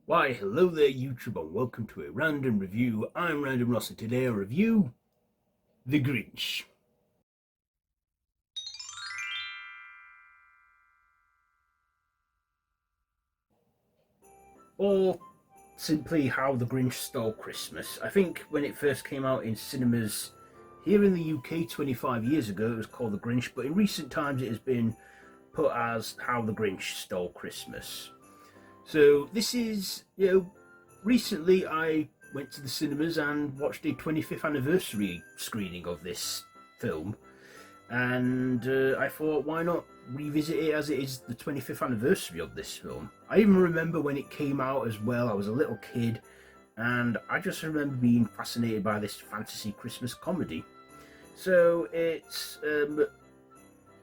Why, hello there YouTube and welcome to a random review. I'm Random Ross and today I review The Grinch. Or simply How the Grinch Stole Christmas. I think when it first came out in cinemas here in the UK 25 years ago it was called The Grinch, but in recent times it has been put as How the Grinch Stole Christmas. So this is, recently I went to the cinemas and watched a 25th anniversary screening of this film, and I thought, why not revisit it as it is the 25th anniversary of this film. I even remember when it came out as well. I was a little kid, and I just remember being fascinated by this fantasy Christmas comedy. So it's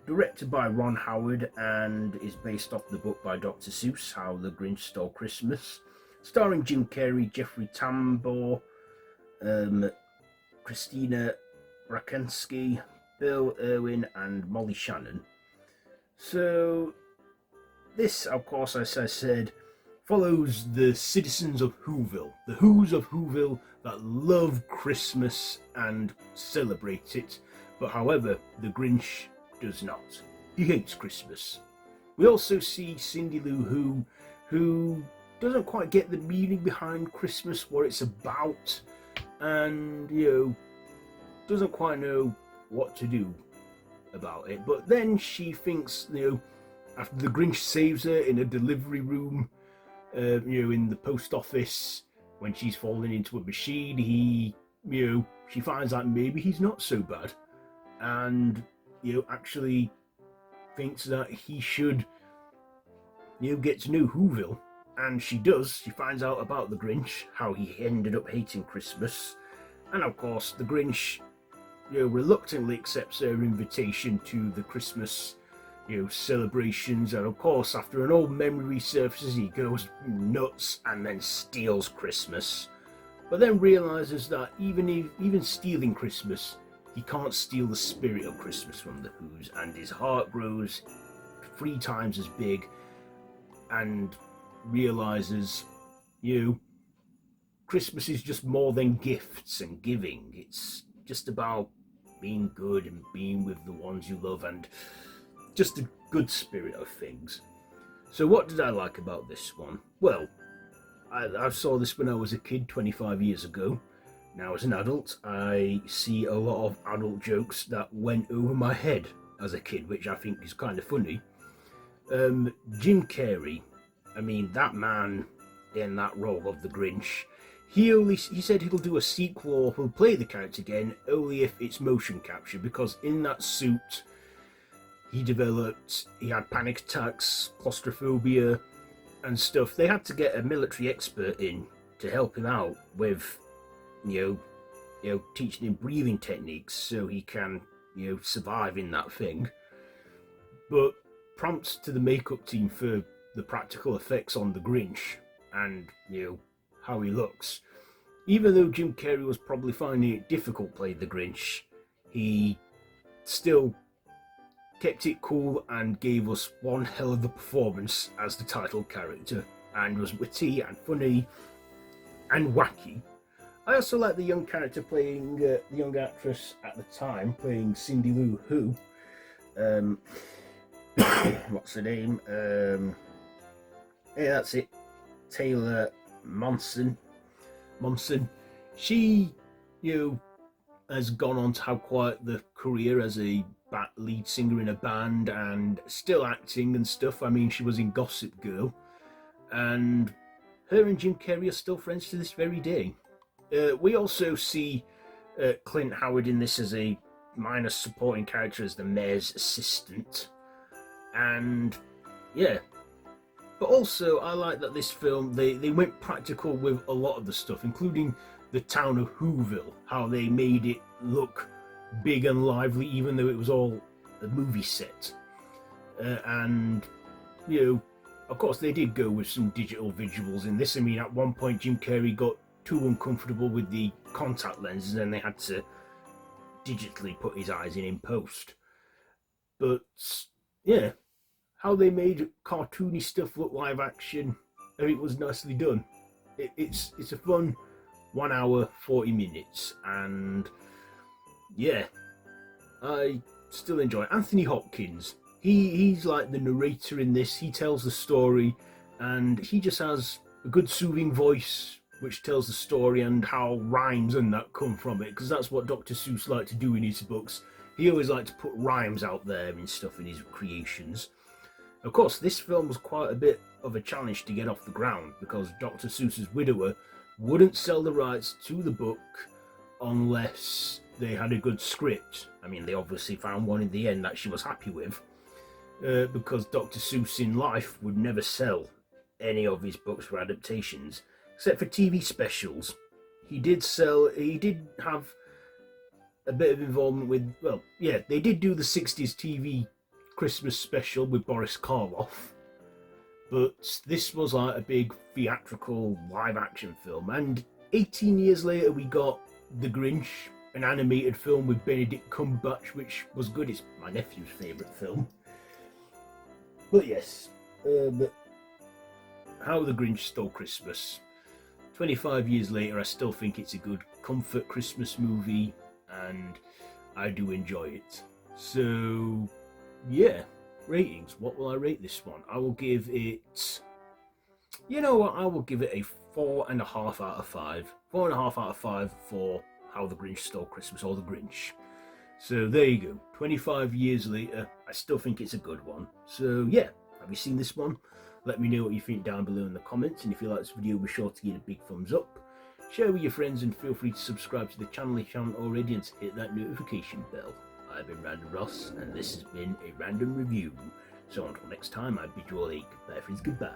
directed by Ron Howard and is based off the book by Dr Suess, How the Grinch Stole Christmas, starring Jim Carrey, Jeffrey Tambor, Christina Brakenski, Bill Irwin, and Molly Shannon. So this, of course, as I said, follows the citizens of Whoville, the Whos of Whoville that love Christmas and celebrate it, but however, the Grinch does not. He hates Christmas. We also see Cindy Lou who doesn't quite get the meaning behind Christmas, what it's about, and doesn't quite know what to do about it. But then she thinks, after the Grinch saves her in a delivery room, in the post office, when she's falling into a machine, she finds out maybe he's not so bad, and actually thinks that he should, get to know Whoville. And she does. She finds out about the Grinch, how he ended up hating Christmas. And of course, the Grinch, reluctantly accepts her invitation to the Christmas, celebrations. And of course, after an old memory resurfaces, he goes nuts and then steals Christmas. But then realizes that even stealing Christmas, he can't steal the spirit of Christmas from the Whos, and his heart grows 3 times as big and realizes, Christmas is just more than gifts and giving. It's just about being good and being with the ones you love and just the good spirit of things. So what did I like about this one? Well, I saw this when I was a kid 25 years ago. Now as an adult, I see a lot of adult jokes that went over my head as a kid, which I think is kind of funny. Jim Carrey, I mean, that man in that role of the Grinch, he said he'll do a sequel or he'll play the character again only if it's motion capture, because in that suit he had panic attacks, claustrophobia and stuff. They had to get a military expert in to help him out with teaching him breathing techniques so he can, survive in that thing. But prompts to the makeup team for the practical effects on the Grinch and, how he looks. Even though Jim Carrey was probably finding it difficult playing the Grinch, he still kept it cool and gave us one hell of a performance as the title character, and was witty and funny and wacky. I also like the young character playing, the young actress at the time playing Cindy Lou Who. What's her name? Yeah, that's it. Taylor Monson. She, has gone on to have quite the career as a lead singer in a band and still acting and stuff. I mean, she was in Gossip Girl, and her and Jim Carrey are still friends to this very day. We also see Clint Howard in this as a minor supporting character as the mayor's assistant. And yeah, but also I like that this film, they went practical with a lot of the stuff, including the town of Whoville, how they made it look big and lively even though it was all a movie set. And of course they did go with some digital visuals in this. I mean, at one point Jim Carrey got too uncomfortable with the contact lenses and they had to digitally put his eyes in post. But yeah, how they made cartoony stuff look live action, it was nicely done. It's a fun 1 hour 40 minutes, and yeah, I still enjoy it. Anthony Hopkins, he's like the narrator in this. He tells the story, and he just has a good soothing voice which tells the story, and how rhymes and that come from it, because that's what Dr. Seuss liked to do in his books. He always liked to put rhymes out there and stuff in his creations. Of course, this film was quite a bit of a challenge to get off the ground, because Dr. Seuss's widower wouldn't sell the rights to the book unless they had a good script. I mean, they obviously found one in the end that she was happy with, because Dr. Seuss in life would never sell any of his books for adaptations, except for TV specials. He did have a bit of involvement with, well, yeah, they did do the 60s TV Christmas special with Boris Karloff, but this was like a big theatrical live action film. And 18 years later we got The Grinch, an animated film with Benedict Cumberbatch, which was good. It's my nephew's favourite film. But yes, but How the Grinch Stole Christmas. 25 years later, I still think it's a good comfort Christmas movie, and I do enjoy it. So, yeah, ratings. What will I rate this one? I will give it, you know what, I will give it a 4.5 out of 5. 4.5 out of 5 for How the Grinch Stole Christmas, or The Grinch. So there you go. 25 years later, I still think it's a good one. So yeah, have you seen this one? Let me know what you think down below in the comments, and if you like this video, be sure to give it a big thumbs up. Share with your friends, and feel free to subscribe to the channel if you haven't already, and to hit that notification bell. I've been Random Ross, and this has been a random review. So until next time, I bid you all a goodbye, friends, goodbye.